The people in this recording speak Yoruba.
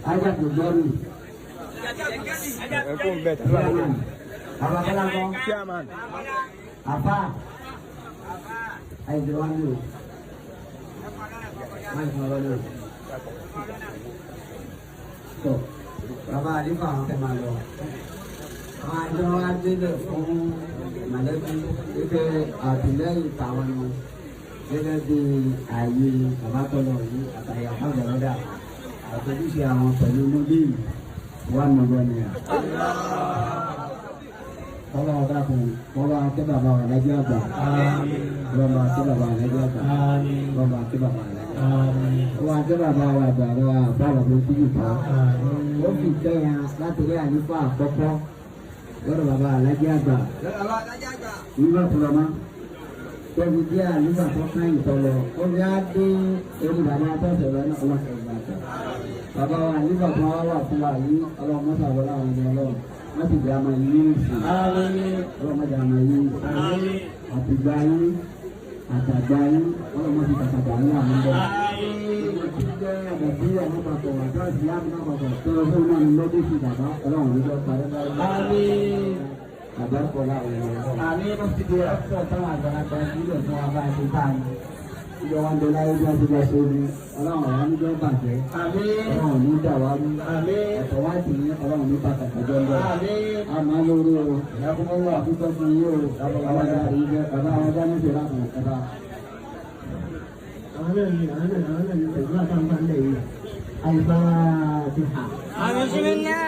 Ajak Joni. Apa kalam kau? Siaman. Apa? Ayo doang dulu. Mai kalau dulu. Tuh, berapa lima sampai malu. Ada ada malam itu tinggal kawan dia di ayi apa kalau ini atau yang apa ada atau di siang peneludi wan mobilnya. Kalau ada pun, kalau kita bawa lagi apa? Kalau kita bawa lagi apa? Kalau kita bawa lagi. Kalau kita bawa apa? Bawa bukti juga. Bukti saya satu dia lupa pokok. Kalau bawa lagi apa? Lima puluh. Jadi dia lupa pokok itu kalau. Kalau jadi ini banyak apa? Sebenarnya Allah SWT. Bawa lupa bawa lagi. Kalau masa bola orang masih drama ini sih. Kalau masih drama ini, hati bayi, kata bayi, kalau masih kata bayi, ada dia apa kau ada siapa apa kau terus mana lebih sih apa orang itu pada bayi. Kabar pola ini. Amin mesti dia sama dengan itu semua bahasa tani. Jangan dolai dia sudah sini. Orang itu pakai. Amin. Orang ini jawab. Amin. Atau ini orang ini pakai kerja. Amin. Amaluru. Ya Allah kita siu. Kalau ada ini, kalau ada ni siapa? Ada. Ada. Segala sampai ni. Aiba Tuhan. Amin sebenarnya.